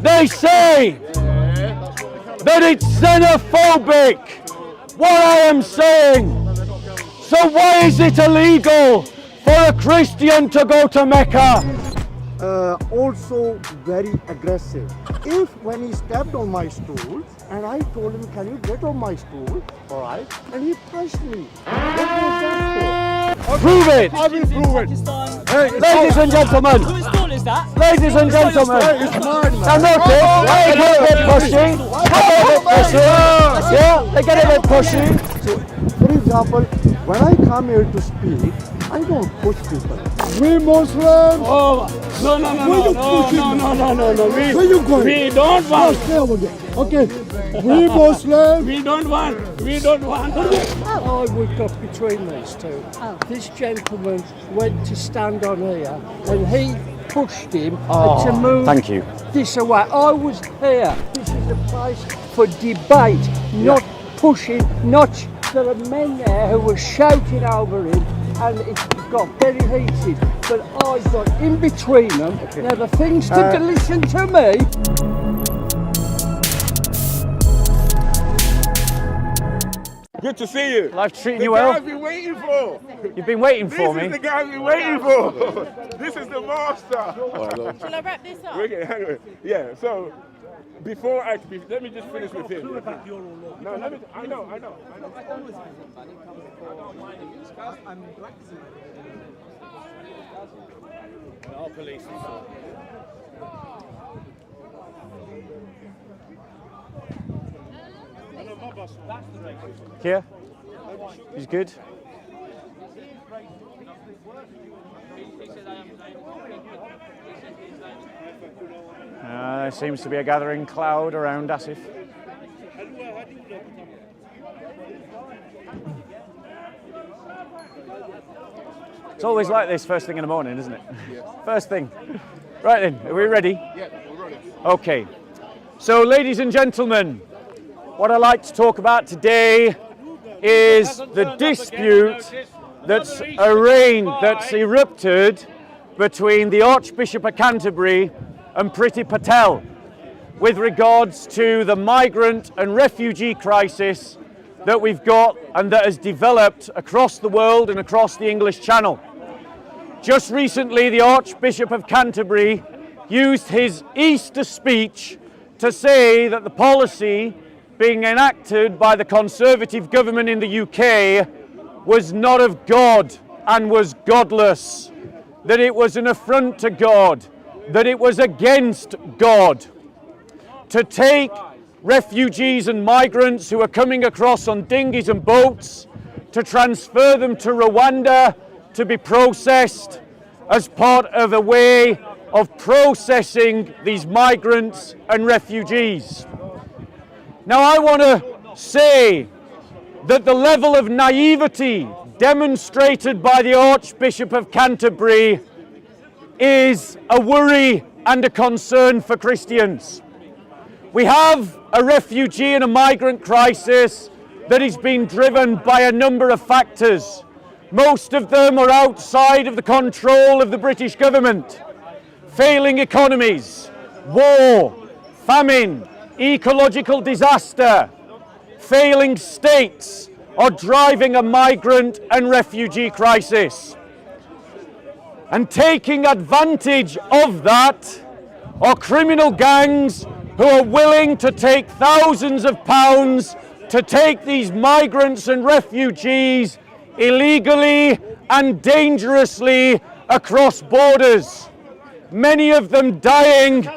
They say that it's xenophobic, what I am saying. So why is it illegal for a Christian to go to Mecca? Also very aggressive. If when he stepped on my stool and I told him, can you get on my stool? All right. And he pushed me. What was that for? Prove it! I will prove it. Ladies and gentlemen, Whose stool is that? ladies and gentlemen, It's mine, now man. notice, they get a bit pushy, yeah, they get a bit pushy. For example, when I come here to speak, I don't push people. We Muslims. Oh, no. Where you going? We don't want. Stay over there. Okay. We Muslims. We don't want. I would got between these two. This gentleman went to stand on here and he pushed him to move thank you. this away. I was here. This is a place for debate, not pushing, not there are men there who were shouting over him and it got very heated. But I got in between them. Now the things to listen to me. Good to see you. Life treating The you guy well? I've been waiting for. You've been waiting for This me. is the guy I've been waiting for. This is the master. Shall I wrap this up? Okay, hang on. Yeah, so before let me just finish with him. No, let me, I know. Our police. Here? He's good? There seems to be a gathering cloud around Asif. It's always like this first thing in the morning, isn't it? Yeah. First thing. Right then, are we ready? Yeah, we're ready. Okay. So, ladies and gentlemen, what I'd like to talk about today is the dispute that's erupted between the Archbishop of Canterbury and Priti Patel with regards to the migrant and refugee crisis that we've got and that has developed across the world and across the English Channel. Just recently, the Archbishop of Canterbury used his Easter speech to say that the policy being enacted by the Conservative government in the UK was not of God and was godless, that it was an affront to God, that it was against God. To take refugees and migrants who are coming across on dinghies and boats, to transfer them to Rwanda to be processed as part of a way of processing these migrants and refugees. Now, I want to say that the level of naivety demonstrated by the Archbishop of Canterbury is a worry and a concern for Christians. We have a refugee and a migrant crisis that is being driven by a number of factors. Most of them are outside of the control of the British government. Failing economies, war, famine, ecological disaster, failing states are driving a migrant and refugee crisis. And taking advantage of that are criminal gangs who are willing to take thousands of pounds to take these migrants and refugees illegally and dangerously across borders, many of them dying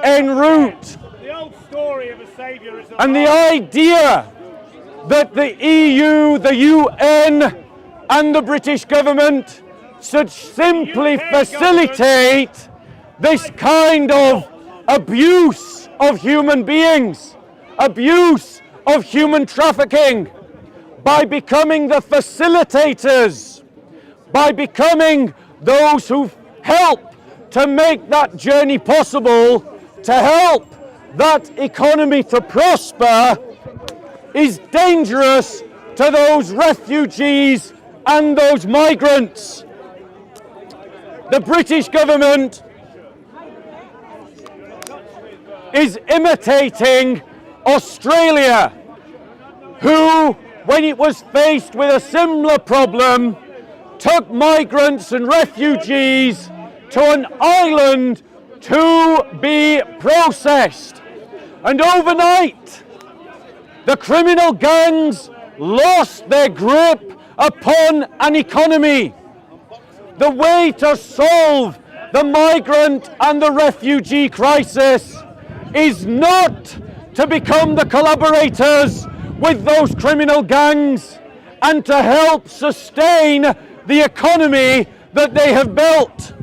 en route. The old story of a saviour is And the idea that the EU, the UN and the British government should simply facilitate this kind of abuse of human beings, abuse of human trafficking, by becoming the facilitators, by becoming those who help to make that journey possible, to help that economy to prosper, is dangerous to those refugees and those migrants. The British government is imitating Australia, who, when it was faced with a similar problem, took migrants and refugees to an island to be processed. And overnight, the criminal gangs lost their grip upon an economy. The way to solve the migrant and the refugee crisis is not to become the collaborators with those criminal gangs and to help sustain the economy that they have built.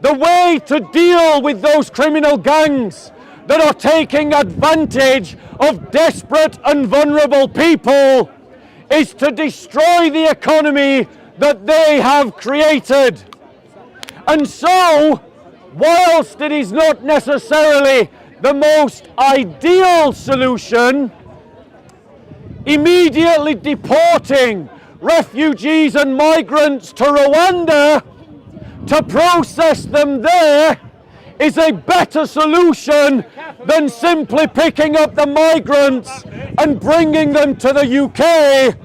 The way to deal with those criminal gangs that are taking advantage of desperate and vulnerable people is to destroy the economy that they have created. And so, whilst it is not necessarily the most ideal solution, immediately deporting refugees and migrants to Rwanda to process them there is a better solution than simply picking up the migrants and bringing them to the UK,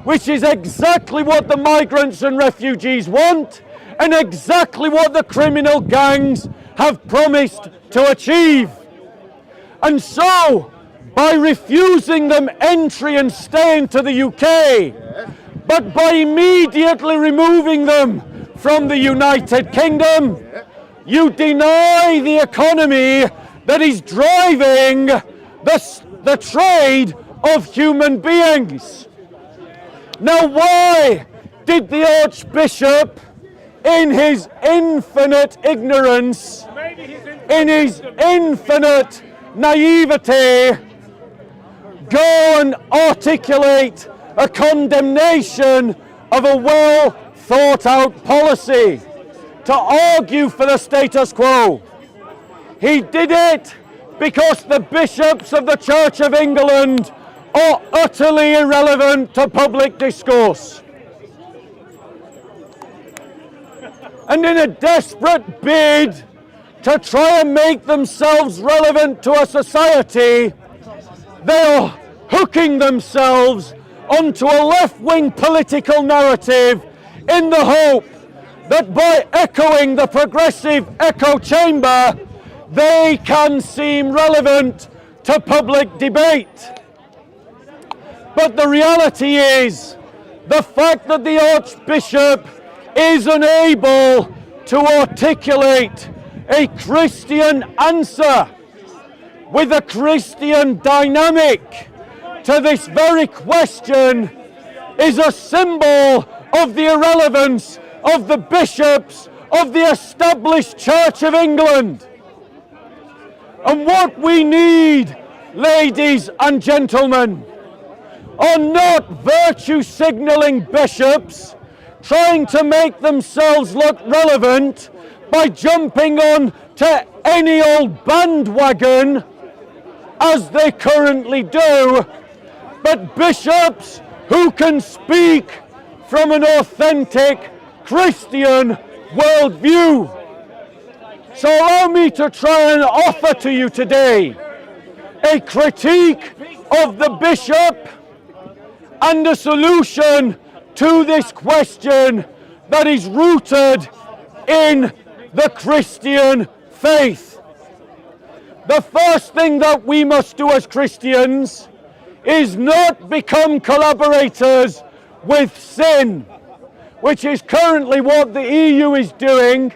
which is exactly what the migrants and refugees want and exactly what the criminal gangs have promised to achieve. And so, by refusing them entry and stay into the UK, but by immediately removing them from the United Kingdom, you deny the economy that is driving the trade of human beings. Now, why did the Archbishop, in his infinite ignorance, in his infinite naivety, go and articulate a condemnation of a well thought out policy to argue for the status quo? He did it because the bishops of the Church of England are utterly irrelevant to public discourse. And in a desperate bid to try and make themselves relevant to a society, they are hooking themselves onto a left-wing political narrative in the hope that by echoing the progressive echo chamber, they can seem relevant to public debate. But the reality is, the fact that the Archbishop is unable to articulate a Christian answer with a Christian dynamic to this very question is a symbol of the irrelevance of the bishops of the established Church of England. And what we need, ladies and gentlemen, are not virtue signalling bishops trying to make themselves look relevant by jumping on to any old bandwagon as they currently do, but bishops who can speak from an authentic Christian worldview. So allow me to try and offer to you today a critique of the bishop and a solution to this question that is rooted in the Christian faith. The first thing that we must do as Christians is not become collaborators with sin, which is currently what the EU is doing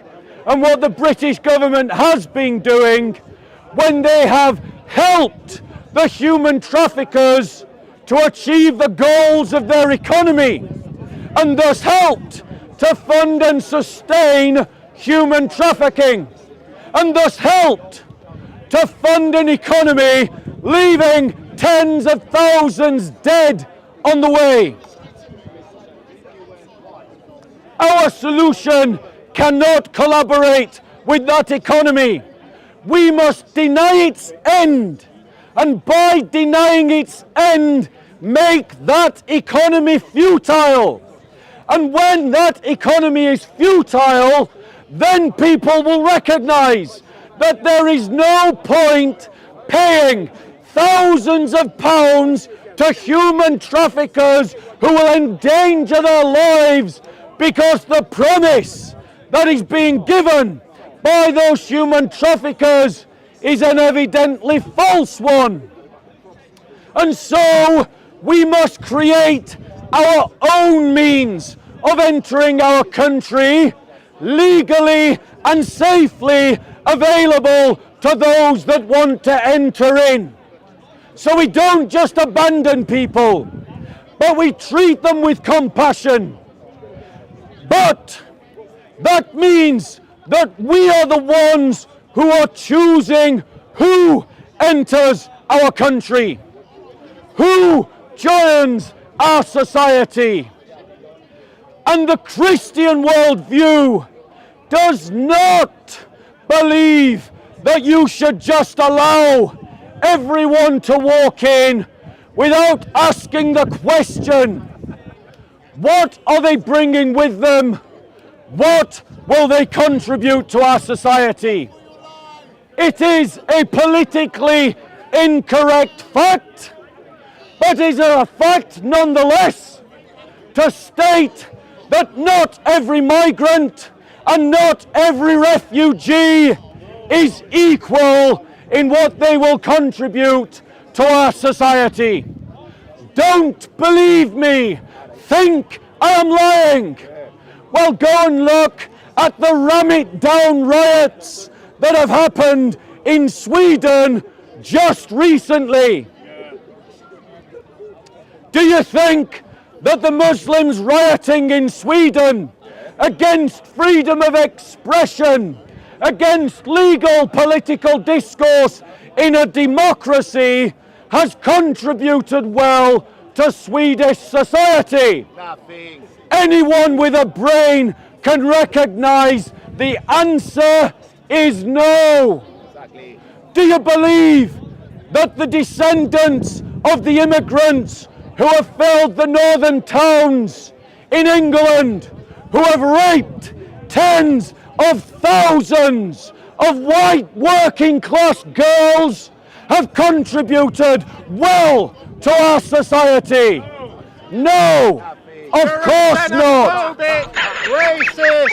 and what the British government has been doing when they have helped the human traffickers to achieve the goals of their economy and thus helped to fund and sustain human trafficking and thus helped to fund an economy leaving tens of thousands dead on the way. Our solution cannot collaborate with that economy. We must deny its end, and by denying its end, make that economy futile. And when that economy is futile, then people will recognize that there is no point paying thousands of pounds to human traffickers who will endanger their lives, because the promise that is being given by those human traffickers is an evidently false one. And so we must create our own means of entering our country, legally and safely available to those that want to enter in. So we don't just abandon people, but we treat them with compassion. But that means that we are the ones who are choosing who enters our country, who joins our society. And the Christian worldview does not believe that you should just allow everyone to walk in without asking the question, what are they bringing with them? What will they contribute to our society? It is a politically incorrect fact, but it is a fact nonetheless to state that not every migrant and not every refugee is equal in what they will contribute to our society. Don't believe me. Think I am lying. Well, go and look at the ram it down riots that have happened in Sweden just recently. Do you think that the Muslims rioting in Sweden against freedom of expression, against legal political discourse in a democracy, has contributed well to Swedish society? Nothing. Anyone with a brain can recognize the answer is no. Exactly. Do you believe that the descendants of the immigrants who have filled the northern towns in England, who have raped tens of thousands of white working class girls, have contributed well to our society? No, of course not. Racist.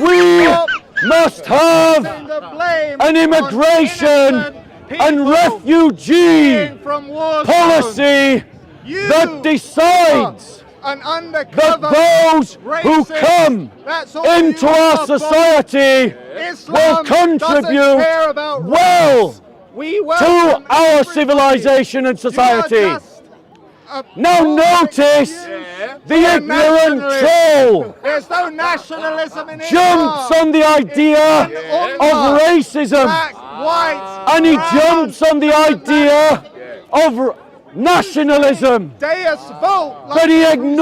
We must have The blame an immigration and refugee from war policy that decides an that undercover those who come into our society will contribute well to our civilization and society. Now notice the ignorant troll There's no nationalism in jumps on the idea of racism, Black, white, and he brown, jumps on the idea of nationalism, Deus Vult, like but he the ignored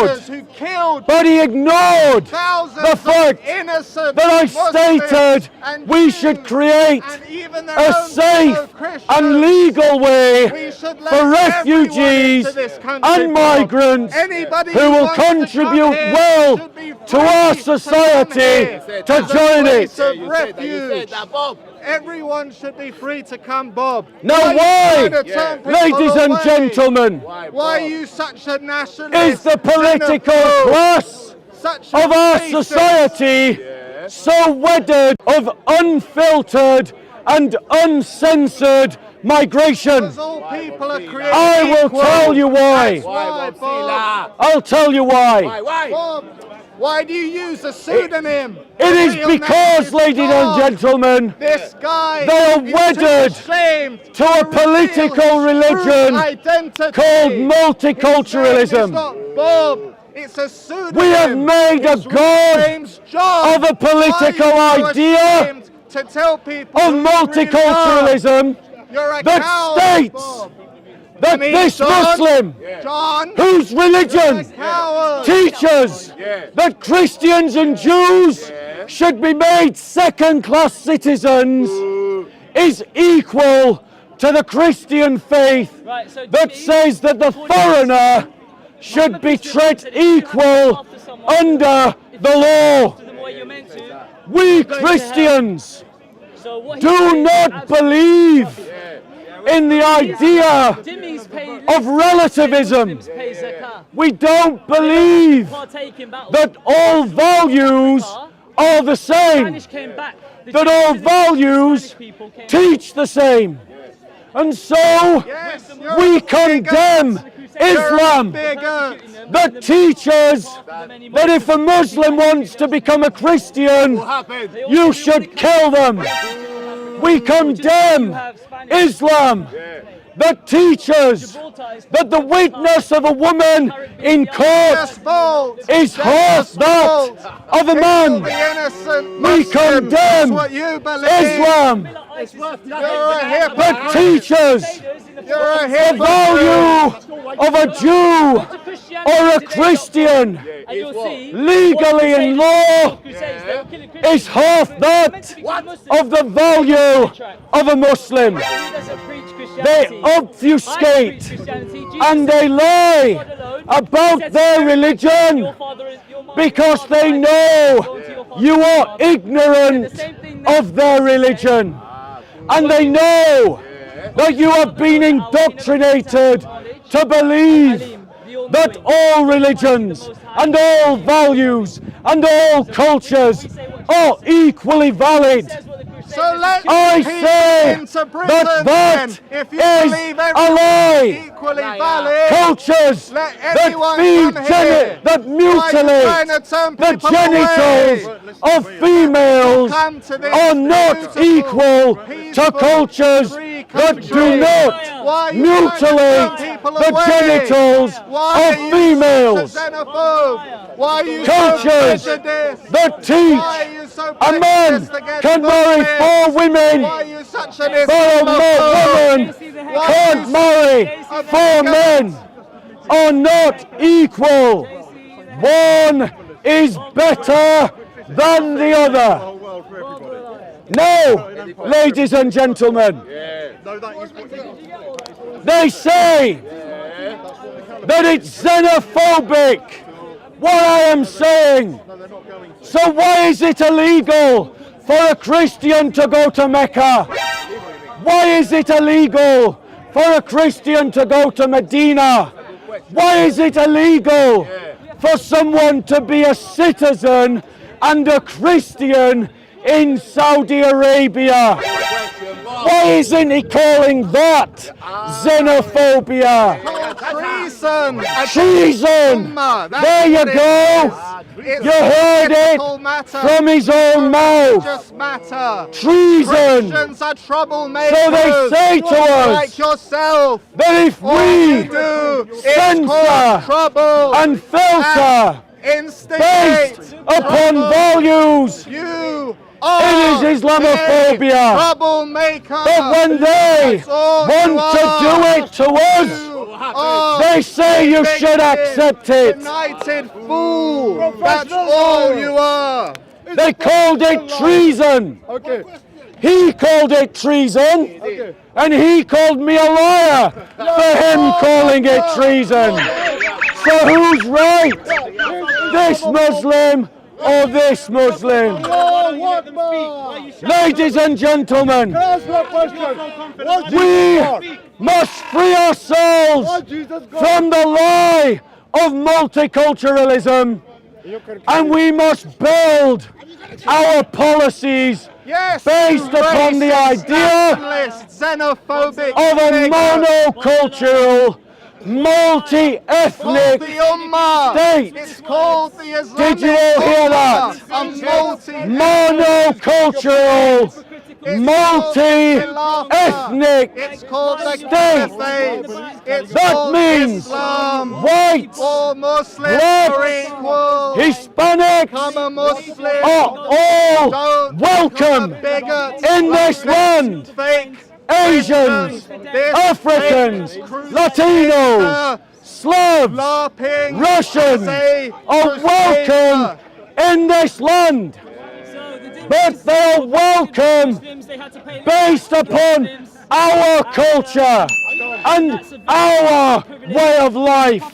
Crusaders who killed the thousands fact of innocent that I Muslims stated and we Jews should create and even their a own safe fellow Christians. and legal way We should let for everyone refugees into this country, and Bob. migrants Anybody who will wants to come contribute here well should be to our free to come society here to as a join place it. of refuge. Everyone should be free to come, Bob. Now Why are you why, trying to turn people ladies and away? gentlemen, Why are you such a nationalist? is the political xenophobe, class such a of our racist? society so wedded of unfiltered and uncensored migration? Because all people are created I will equal. tell you why. That's why, Bob. I'll tell you why. Bob, why do you use a pseudonym? It is because, ladies and gentlemen, This guy they are is wedded too ashamed to a political reveal his true religion identity. called His name multiculturalism. is not Bob. It's a pseudonym. We have made a His real god name's John. of a political Why are you idea ashamed to tell people of who you really are? multiculturalism You're a that coward, states Bob. that mean, this John? Muslim, John, whose you're a religion coward. teaches that Christians and Jews should be made second-class citizens, is equal to the Christian faith Right, so that Jimmy, says that the foreigner should be treated equal under the law. to them the way you're meant to. We Christians So what he's do saying is not absolutely believe rubbish. in the idea Dhimmis pay of relativism. Muslims pay zakah. We don't believe Partake in battles. that all values are the same, Spanish came back. The that Jews all and the values Spanish people came teach the same. And so Yes, you're we a condemn Islam bigot. that teaches that if a Muslim wants to become a Christian, you should kill them. We condemn Islam that teaches that the witness of a woman in court is half that of a man. We condemn Islam that teaches the value of a Jew or a Christian And you'll see legally in law is half that of the value of a Muslim. They obfuscate and they lie about their religion because they know you are ignorant of their religion, and they know that you have been indoctrinated to believe that all religions and all values and all cultures are equally valid. So let I people say into prison that then. that If you is believe a everyone lie. equally valid, Cultures let that everyone feed, come here. that Why are you trying mutilate to turn the people genitals away? of females Come to this are not beautiful, equal to peaceful, cultures free that country. do not Why are you trying to mutilate turn people the away? genitals Why of are you females. so xenophobe? Why are you Cultures so prejudiced? that Why are teach you so a man prejudiced against can marry Muslims? 4 women, Why are you such an but a Islamophobe? woman can't marry 4 men, are not equal. One is better than the other. No, ladies and gentlemen, they say that it's xenophobic what I am saying. So why is it illegal for a Christian to go to Mecca? Why is it illegal for a Christian to go to Medina? Why is it illegal for someone to be a citizen and a Christian in Saudi Arabia? Why isn't he calling that xenophobia? Treason! Treason! There you go! You heard it from his own mouth. Just matter. Treason! Christians are troublemakers. So they say to us like yourself. that if All you we do is censor cause trouble and filter instigate based upon values, You it are is Islamophobia. a troublemaker. But when they That's all want you to are. do it to us, they say you should accept it. United fool. That's all you are. They called it treason. He called it treason, and he called me a liar for him calling it treason. So who's right? This Muslim or this Muslim? Ladies and gentlemen, we must free ourselves from the lie of multiculturalism, and we must build our policies based upon the idea xenophobic of a monocultural, multi-ethnic state. It's called the Islamic Did you all hear that? Monocultural, multi-ethnic It's called the state. caliphate. It's That called means Islam. whites, All Muslims blacks, are equal. Hispanics Become a Muslim. are all Don't welcome become a bigot in like this land. Fake Asians, This Africans, fake Latinos, Slavs, LARPing, Russians are welcome in this land. But they are welcome based upon our culture and our way of life.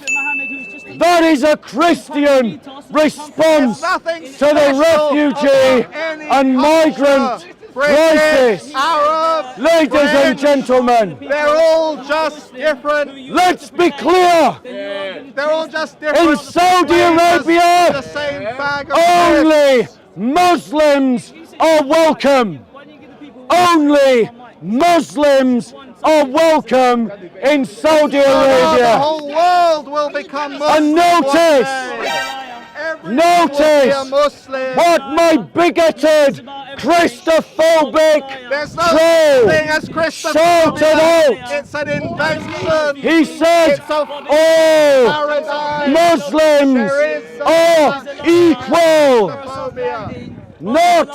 That is a Christian response to the refugee and migrant crisis. Arab, Ladies and French, gentlemen, they're all just different. let's be clear. They're all just different. In Saudi flavors Arabia, of the same bag of chips. only Muslims are welcome. Only Muslims are welcome in Saudi The Arabia. whole world will become Muslim. And notice, one day. Everyone notice will be a Muslim. what my bigoted, Christophobic There's no troll thing as Christopher. shouted out. It's an invention. He said, It's a all paradigm. Muslims There is are equal. Islamophobia. Not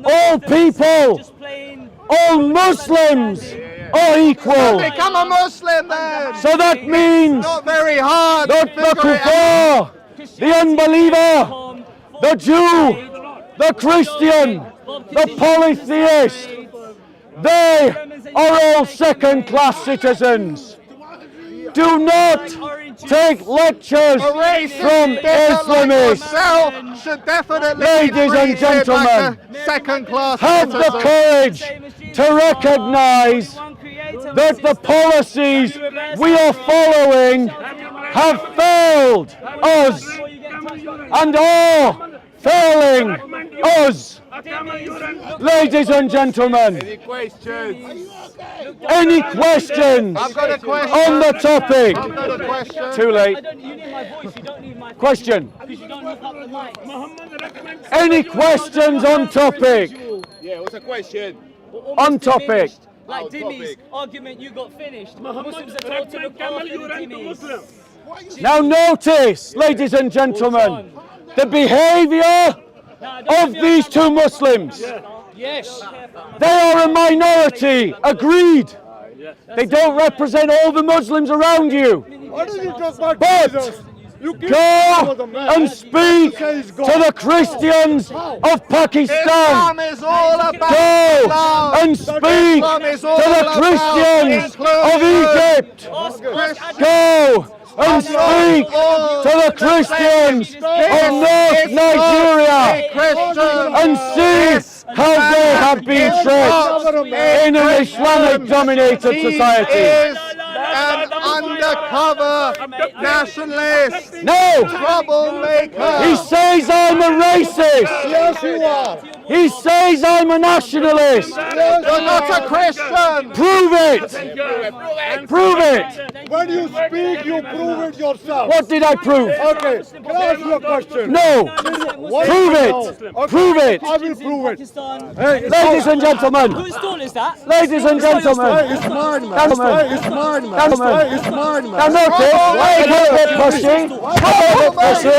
all people, all Muslims are equal. Become a Muslim then. So that means Not very hard. to that the figure it out. kuffar, the unbeliever, the Jew, the Christian, the polytheist, they are all second-class citizens. Do not take lectures A racist from bigot like Islamists. yourself should definitely Ladies be and treated gentlemen, like a second-class Have the citizen. courage to recognise that the policies we are following have failed us and are failing us. Ladies and gentlemen, any questions I've got a question. on the topic? I've got a question. Too late. You need my voice, you don't need my Question. because you don't look up the mic. Any questions on topic? Yeah, what's the question? On topic. Like On Dimmy's topic. argument, you got finished. Muslims are told to look after the Dhimmis. Now notice, ladies and gentlemen, the behaviour of these two Muslims. Yes. They are a minority, agreed. They don't represent all the Muslims around you. What do you talk about But Jesus? You give go the man. and speak to the Christians of Pakistan. Islam is all about Go love. and speak Islam is all to the about Christians of inclusion. Egypt. Go and speak to the Christians of North Nigeria and see how they have been treated in an Islamic dominated He society. is an undercover nationalist, No! troublemaker. He says I'm a racist. Yes, you are. He says I'm a nationalist. You're not a Christian. Prove it. Prove it. When you speak, you prove it yourself. What did I prove? Okay, can I ask you a question? No. What Prove do you it. know? Okay, Prove it. I will prove it. Pakistan. Hey, Ladies and gentlemen. Whose stall is that? Ladies and gentlemen. It's mine, man. Gentlemen. It's mine, man. Gentlemen. It's mine, Now man. notice, they get a bit pushy. They get a bit pushy.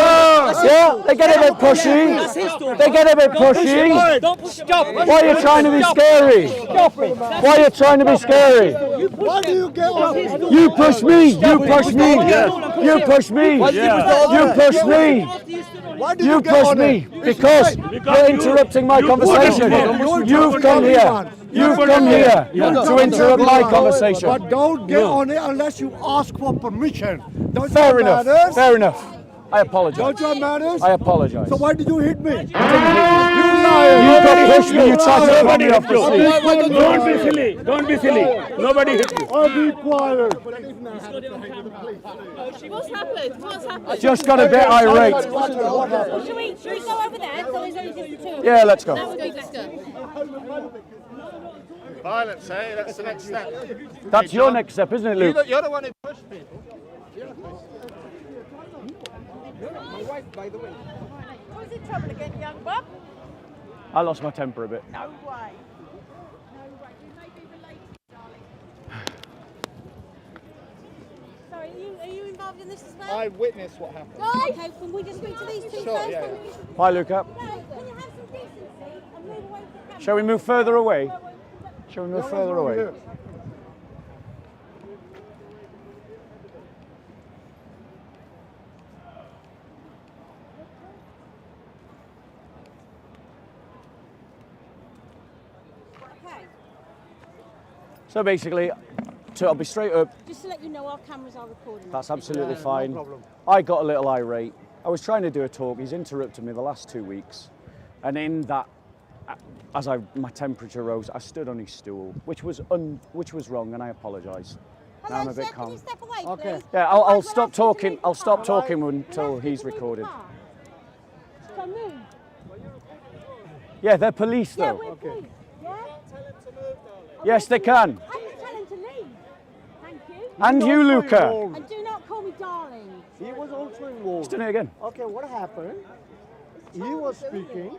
Yeah, they get a bit pushy. They get a bit pushy. Don't push Stop. Why are you trying to be scary? Why are you trying to be scary? Why do you get on? You push me. You push me. You push me. You push me. Why do You get push on me it? because you're interrupting my conversation. You've come here. You've come here to interrupt my conversation. But don't get on it unless you ask for permission. Don't you Fair have enough. manners? Fair enough. I apologise. Don't you have manners? I apologise. So why did you hit me? You got pushed me. You tried to pull me off the seat. Don't be silly. Don't be silly. Nobody hit you. I'll be quiet. What's happened? What's happened? Just got a bit irate. Should we go over there? So there's only just the two of us? Yeah, let's That go. would be better. Violence, eh? That's the next step. That's your next step, isn't it, Luke? You're the one who pushed people. What's in trouble again, young Bob? I lost my temper a bit. No way. No way. You may be related, darling. Sorry, are you involved in this as well? I witnessed what happened. Okay, can we just speak to these two Sure, first? yeah, Bye, Luca. No, can you have some decency and move away from the camera? Shall we move further away? Shall we move further away? Okay, So basically, I'll be straight up. just to let you know, our cameras are recording. That's absolutely fine. I got a little irate. I was trying to do a talk. He's interrupted me the last 2 weeks. And in that my temperature rose, I stood on his stool, which was wrong, and I apologise. Now I'm a bit Can calm. you step away, Okay. please? Yeah, I'll Otherwise, stop we'll ask you to talking. move the I'll stop car. talking We'll until ask you he's to move the recorded. car. So move. Yeah, they're police Yeah, though. we're police. Yeah? Yes, they can. I can tell him to leave. Thank you. And He you, was also Luca. involved. And do not call me darling. He was also involved. Done it again. Okay, what happened? He was speaking.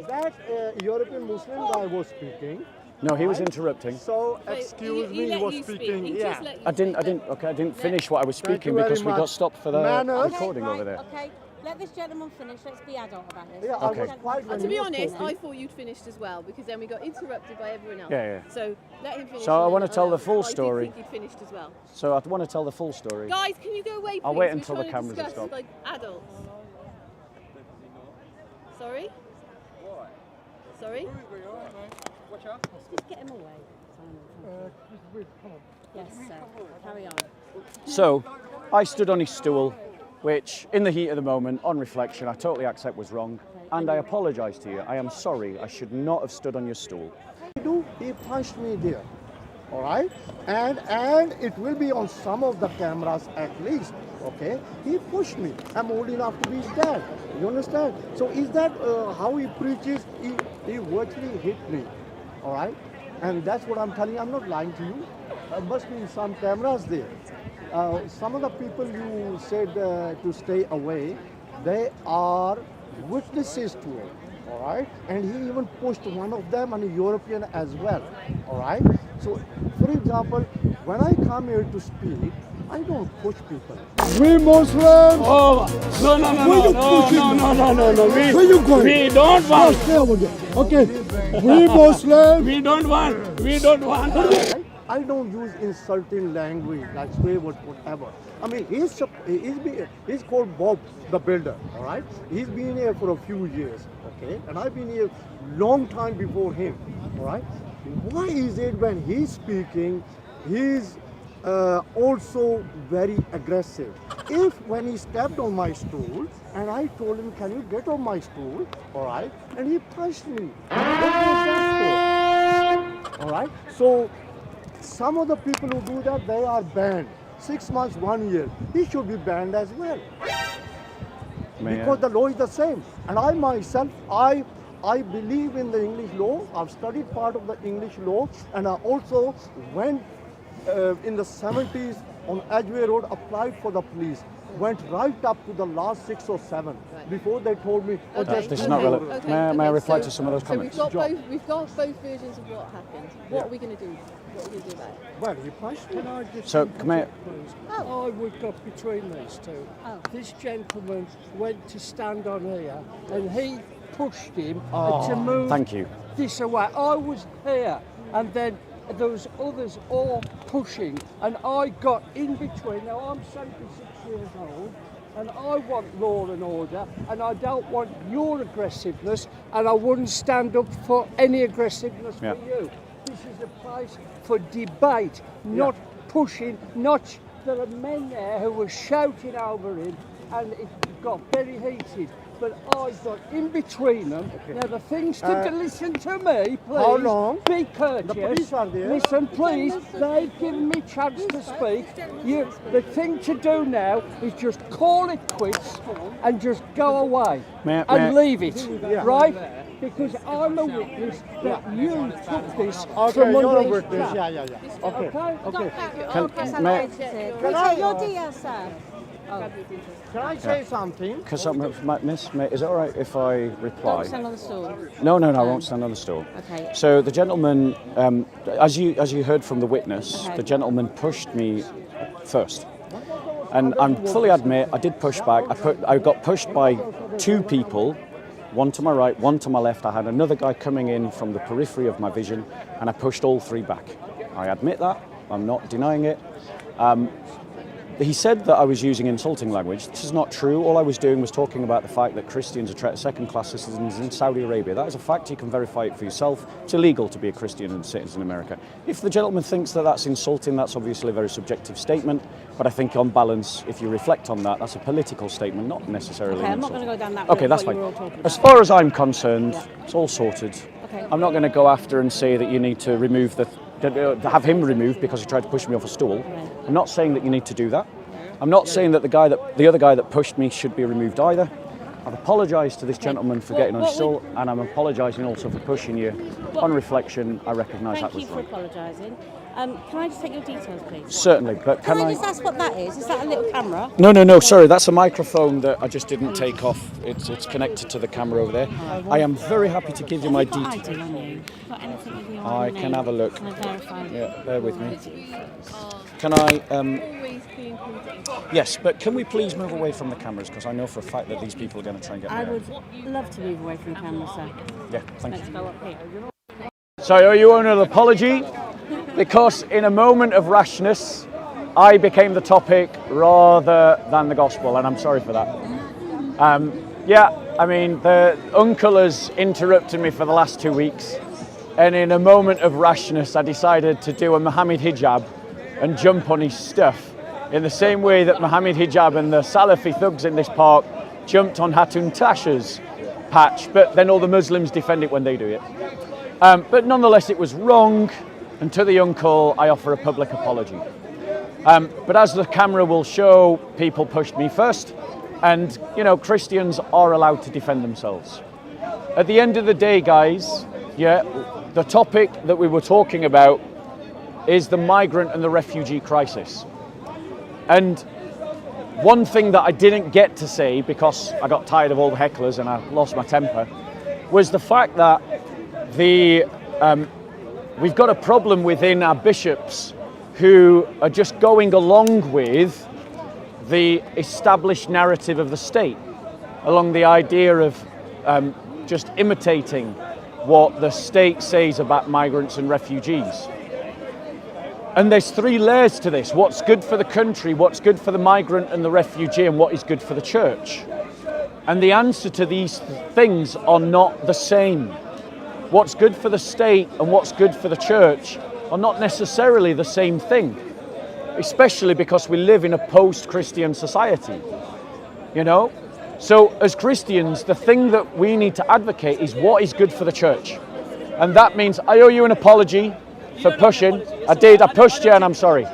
That European Muslim guy was speaking. No, he was Right. interrupting. So excuse me, he was speaking. Yeah. I didn't finish what I was Thank you speaking very because we got much. stopped for the Manners. recording over there. Okay, let this gentleman finish. Let's be adult about this. Yeah, Okay. I was quite when To he be was honest, talking. I thought you'd finished as well because then we got interrupted by everyone else. Yeah, yeah. So let him finish. So I and wanna then tell the I'll- full I story. did think you'd finished as well. So I want to tell the full story. Guys, can you go away, please? I'll wait We're until the trying to cameras have discuss stopped. like adults. Sorry? Sorry? Just get him away. Yes, sir. Carry on. So I stood on his stool, which in the heat of the moment, on reflection, I totally accept was wrong. And I apologise to you. I am sorry. I should not have stood on your stool. He punched me there. All right, and it will be on some of the cameras at least. Okay, he pushed me. I'm old enough to be his dad. You understand? So is that how he preaches? He virtually hit me. All right, and that's what I'm telling you. I'm not lying to you. Must be some cameras there. Some of the people you said to stay away, they are witnesses to it. All right, and he even pushed one of them, and a European as well. All right. So, for example, when I come here to speak, I don't push people. We Muslims. Oh, no, no, no, no, no, no, no, no, no. Where you going? We don't want. Okay, we Muslims. We don't want. We don't want. I don't use insulting language like swear words, whatever. I mean, he's called Bob the Builder, all right? He's been here for a few years, okay? And I've been here long time before him, all right? Why is it when he's speaking, he's also very aggressive? If when he stepped on my stool, and I told him, can you get on my stool, all right? And he punched me. What was that for? All right? So, some of the people who do that, they are banned. 6 months, 1 year. He should be banned as well. Because the law is the same. And I myself, I believe in the English law. I've studied part of the English law. And I also went in the 70s on Edgware Road, applied for the police. Went right up to the last 6 or 7 before they told me, oh, Okay. just This is do not it. relevant. May I reply to some of those comments? So we've got both versions of what happened. What are we going to do? What are we going to do about it? Well, he punched me. So, come here. I would got between these two. This gentleman went to stand on here and he pushed him to move Thank you. this away. I was here and then there was others all pushing and I got in between. Now I'm 76 years old and I want law and order and I don't want your aggressiveness and I wouldn't stand up for any aggressiveness Yeah. for you. This is a place for debate, not pushing, not there are men there who were shouting over him and it got very heated. But I got in between them. Now the things to listen to me, please. How long? Be courteous. The police are there. Listen, please. They've given me chance to speak. The thing to do now is just call it quits and just go away May and I- leave it, right? Because I'm a witness that you took this Okay, from you're a under this witness. chap. Yeah. Okay. Okay? May- Can I- Your dear, sir. Can I say something? Because Miss, is it all right if I reply? Don't stand on the stool. No, I won't stand on the stool. Okay. So the gentleman, as you heard from the witness, Okay. the gentleman pushed me first, and I fully admit I did push back. I got pushed by 2 people, one to my right, one to my left. I had another guy coming in from the periphery of my vision, and I pushed all 3 back. I admit that. I'm not denying it. He said that I was using insulting language. This is not true. All I was doing was talking about the fact that Christians are treated second-class citizens in Saudi Arabia. That is a fact. You can verify it for yourself. It's illegal to be a Christian and citizen in America. If the gentleman thinks that that's insulting, that's obviously a very subjective statement. But I think on balance, if you reflect on that, that's a political statement, not necessarily Okay, an I'm not insult. going to go down that Okay, road, that's what fine. you were all talking As about. far as I'm concerned, it's all sorted. Okay. I'm not going to go after and say that you need to remove to have him removed because he tried to push me off a stool. Right. I'm not saying that you need to do that. I'm not saying that the other guy that pushed me should be removed either. I've apologised to this gentleman for getting on his stool, and I'm apologising also for pushing you. On reflection, I recognise that Thank was you for wrong. apologising. Can I just take your details, please? Certainly, but Can I just ask what that is? Is that a little camera? No, sorry, that's a microphone that I just didn't take off. It's connected to the camera over there. I am very happy to give you my Have you got details. ID on you? Got anything with your I name? can have a look. Can I verify? Yeah, bear with me. ID? Can I, Always be included. yes, but can we please move away from the cameras, because I know for a fact that these people are going to try and get me I out. would love to move away from the camera, sir. Yeah, thank Let's you. go up here. So I owe you an apology, because in a moment of rashness, I became the topic rather than the gospel, and I'm sorry for that. Yeah, I mean, the uncle has interrupted me for the last 2 weeks, and in a moment of rashness, I decided to do a Mohammed hijab and jump on his stuff, in the same way that Mohammed hijab and the Salafi thugs in this park jumped on Hatun Tasha's patch, but then all the Muslims defend it when they do it. But nonetheless, it was wrong, and to the uncle, I offer a public apology. But as the camera will show, people pushed me first, and you know, Christians are allowed to defend themselves. At the end of the day, guys, yeah, the topic that we were talking about is the migrant and the refugee crisis. And one thing that I didn't get to say, because I got tired of all the hecklers and I lost my temper, was the fact that we've got a problem within our bishops who are just going along with the established narrative of the state, along the idea of just imitating what the state says about migrants and refugees. And there's 3 layers to this: what's good for the country, what's good for the migrant and the refugee, and what is good for the church. And the answer to these things are not the same. What's good for the state and what's good for the church are not necessarily the same thing, especially because we live in a post-Christian society, you know? So as Christians, the thing that we need to advocate is what is good for the church. And that means I owe you an apology for pushing. I pushed you, and I'm sorry.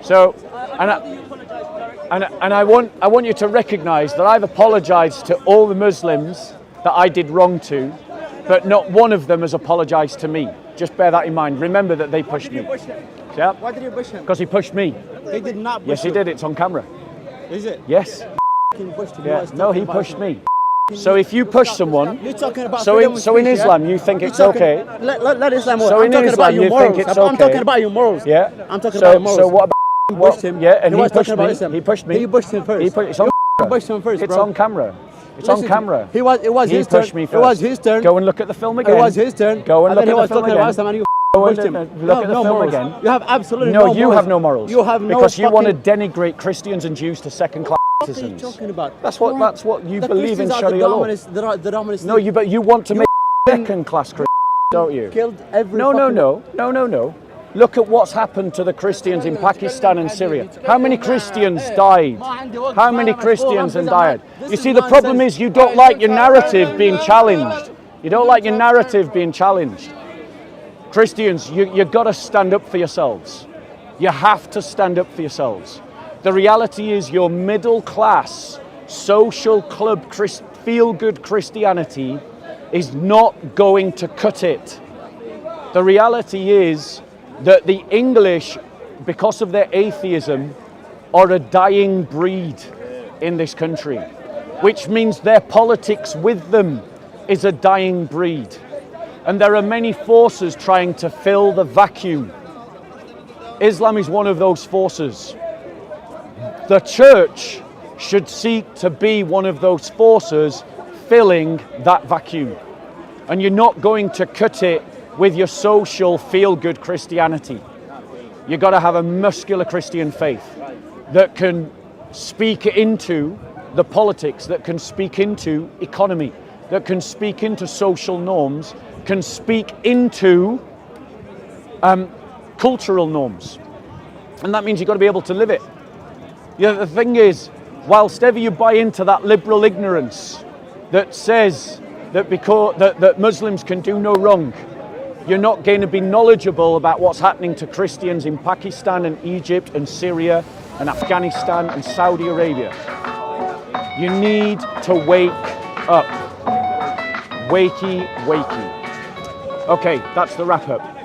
So, and I want you to recognize that I've apologized to all the Muslims that I did wrong to, but not one of them has apologized to me. Just bear that in mind. Remember that they pushed me. Yeah? Why did you push him? Because he pushed me. He did not push Yes, he you. did. It's on camera. Is it? Yes. He pushed him. Yeah. No, he pushed me. So if you push someone, You're talking about so freedom in of speech, Islam you think it's okay. Let Islam work. So I'm in talking Islam about your you morals. think it's I'm okay. talking about your morals. Yeah. I'm talking about your morals. So what about You pushed him. Yeah, and he was pushed talking about me. Islam. He pushed me. He pushed him first. It's on You pushed him first, It's bro. on camera. It's on Listen, camera. It was He his turn. pushed me first. It was his turn. Go and look at the film again. It was his turn. Go and look then at he was the film talking again. about Islam and you Go and pushed him. look at the no film morals. again. You have absolutely No, no you morals. have no morals. You have no because you want to fucking- denigrate Christians and Jews to second-class What are you citizens. talking about? That's what you The believe in Christians are Sharia the law. dominant, the dominant No, but you want to make second-class Christians, don't you? killed every No. Look at what's happened to the Christians in Pakistan and Syria. How many Christians died? How many Christians have died? You see, the problem is you don't like your narrative being challenged. You don't like your narrative being challenged. Christians, you've got to stand up for yourselves. You have to stand up for yourselves. The reality is your middle class, social club, feel-good Christianity is not going to cut it. The reality is that the English, because of their atheism, are a dying breed in this country, which means their politics with them is a dying breed. And there are many forces trying to fill the vacuum. Islam is one of those forces. The church should seek to be one of those forces filling that vacuum. And you're not going to cut it with your social feel-good Christianity. You've got to have a muscular Christian faith that can speak into the politics, that can speak into economy, that can speak into social norms, can speak into cultural norms. And that means you've got to be able to live it. The thing is, whilst ever you buy into that liberal ignorance that says that Muslims can do no wrong. You're not going to be knowledgeable about what's happening to Christians in Pakistan and Egypt and Syria and Afghanistan and Saudi Arabia. You need to wake up. Wakey, wakey. Okay, that's the wrap up.